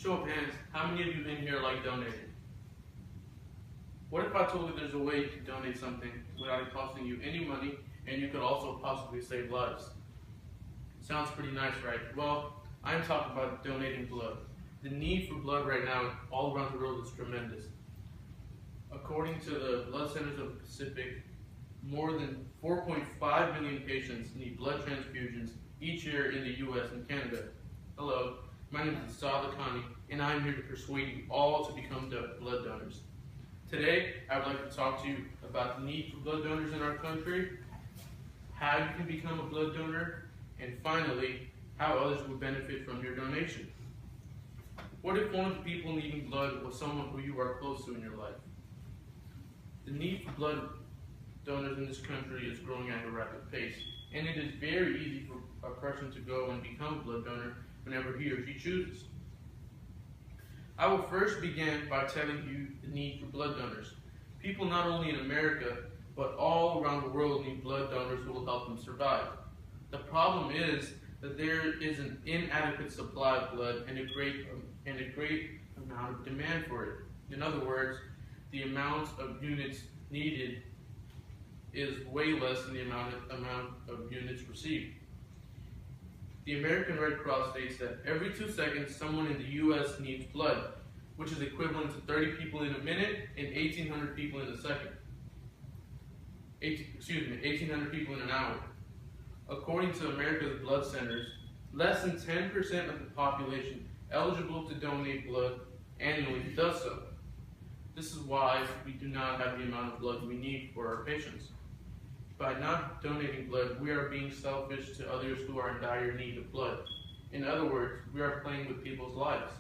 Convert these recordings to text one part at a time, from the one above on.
Show of hands, how many of you in here like donating? What if I told you there's a way to donate something without it costing you any money and you could also possibly save lives? Sounds pretty nice, right? Well, I'm talking about donating blood. The need for blood right now all around the world is tremendous. According to the Blood Centers of the Pacific, more than 4.5 million patients need blood transfusions each year in the US and Canada. Hello, my name is Sada Khani, and I'm here to persuade you all to become blood donors. Today, I would like to talk to you about the need for blood donors in our country, how you can become a blood donor, and finally, how others will benefit from your donation. What if one of the people needing blood was someone who you are close to in your life? The need for blood donors in this country is growing at a rapid pace, and it is very easy for a person to go and become a blood donor whenever he or she chooses. I will first begin by telling you the need for blood donors. People not only in America, but all around the world need blood donors who will help them survive. The problem is that there is an inadequate supply of blood and a great amount of demand for it. In other words, the amount of units needed is way less than the amount of units received. The American Red Cross states that every 2 seconds someone in the US needs blood, which is equivalent to 30 people in a minute and 1,800 people in a second. 1,800 people in an hour. According to America's blood centers, less than 10% of the population eligible to donate blood annually does so. This is why we do not have the amount of blood we need for our patients. By not donating blood, we are being selfish to others who are in dire need of blood. In other words, we are playing with people's lives.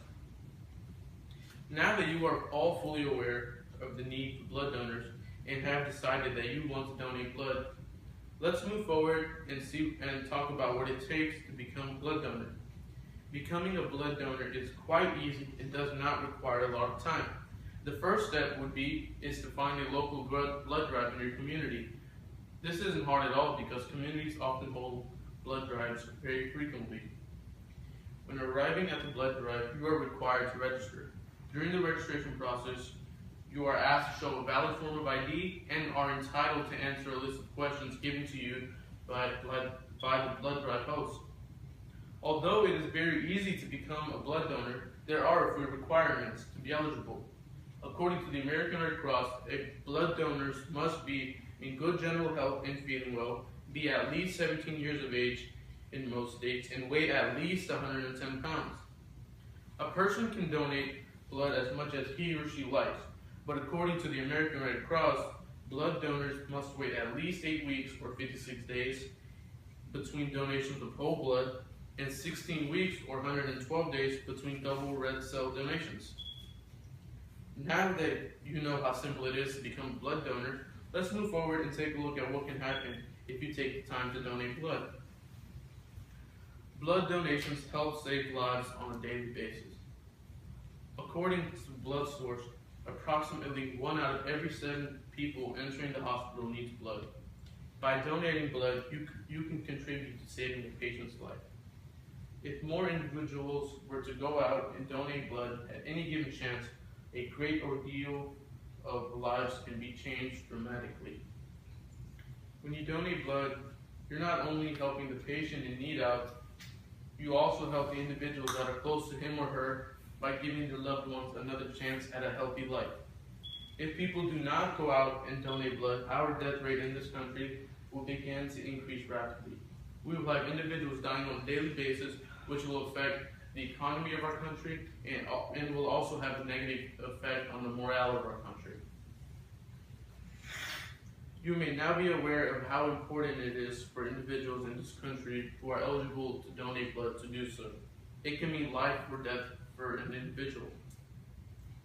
Now that you are all fully aware of the need for blood donors and have decided that you want to donate blood, let's move forward and talk about what it takes to become a blood donor. Becoming a blood donor is quite easy and does not require a lot of time. The first step is to find a local blood drive in your community. This isn't hard at all because communities often hold blood drives very frequently. When arriving at the blood drive, you are required to register. During the registration process, you are asked to show a valid form of ID and are entitled to answer a list of questions given to you by the blood drive host. Although it is very easy to become a blood donor, there are a few requirements to be eligible. According to the American Red Cross, blood donors must be in good general health and feeling well, be at least 17 years of age in most states, and weigh at least 110 pounds. A person can donate blood as much as he or she likes, but according to the American Red Cross, blood donors must wait at least 8 weeks or 56 days between donations of whole blood and 16 weeks or 112 days between double red cell donations. Now that you know how simple it is to become a blood donor, let's move forward and take a look at what can happen if you take the time to donate blood. Blood donations help save lives on a daily basis. According to Blood Source, approximately 1 out of every 7 people entering the hospital needs blood. By donating blood, you can contribute to saving a patient's life. If more individuals were to go out and donate blood at any given chance, a great ordeal of lives can be changed dramatically. When you donate blood, you're not only helping the patient in need out, you also help the individuals that are close to him or her by giving their loved ones another chance at a healthy life. If people do not go out and donate blood, our death rate in this country will begin to increase rapidly. We will have individuals dying on a daily basis, which will affect the economy of our country and will also have a negative effect on the morale of our country. You may now be aware of how important it is for individuals in this country who are eligible to donate blood to do so. It can mean life or death for an individual.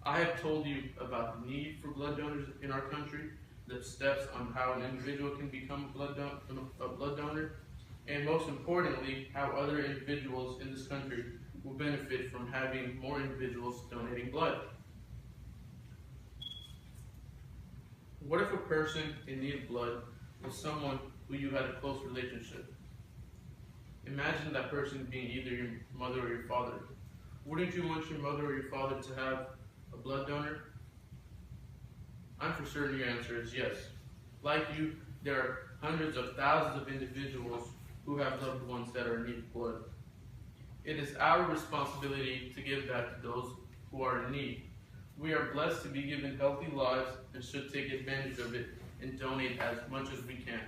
I have told you about the need for blood donors in our country, the steps on how an individual can become a blood donor, and most importantly, how other individuals in this country will benefit from having more individuals donating blood. What if a person in need of blood was someone who you had a close relationship? Imagine that person being either your mother or your father. Wouldn't you want your mother or your father to have a blood donor? I'm for certain your answer is yes. Like you, there are hundreds of thousands of individuals who have loved ones that are in need of blood. It is our responsibility to give back to those who are in need. We are blessed to be given healthy lives and should take advantage of it and donate as much as we can.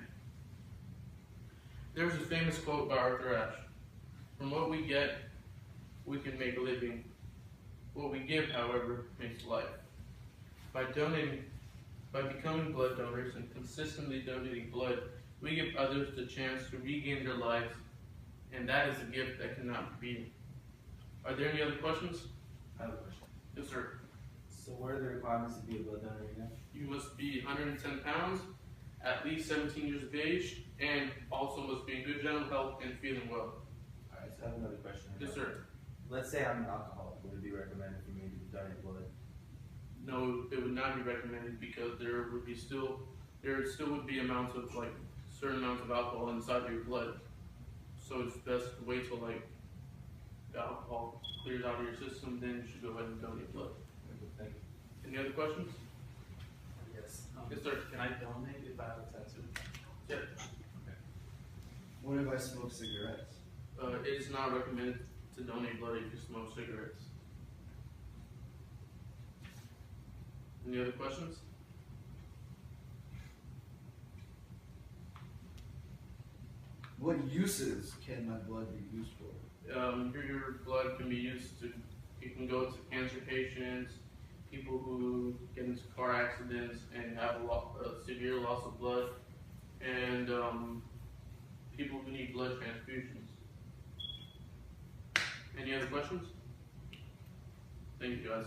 There is a famous quote by Arthur Ashe: "From what we get, we can make a living. What we give, however, makes life." By becoming blood donors and consistently donating blood, we give others the chance to regain their lives, and that is a gift that cannot be beaten. Are there any other questions? I have a question. Yes, sir. So what are the requirements to be a blood donor again? You must be 110 pounds, at least 17 years of age, and also must be in good general health and feeling well. Alright, so I have another question. Yes, sir. Let's say I'm an alcoholic. Would it be recommended for me to donate blood? No, it would not be recommended because there still would be amounts of certain amounts of alcohol inside of your blood. So it's best to wait till the alcohol clears out of your system, then you should go ahead and donate blood. Thank you. Any other questions? Yes. Yes, sir. Can I donate if I have a tattoo? Yeah. What if I smoke cigarettes? It is not recommended to donate blood if you smoke cigarettes. Any other questions? What uses can my blood be used for? Your blood can be used to, it can go to cancer patients, people who get into car accidents and have a severe loss of blood, and people who need blood transfusions. Any other questions? Thank you, guys.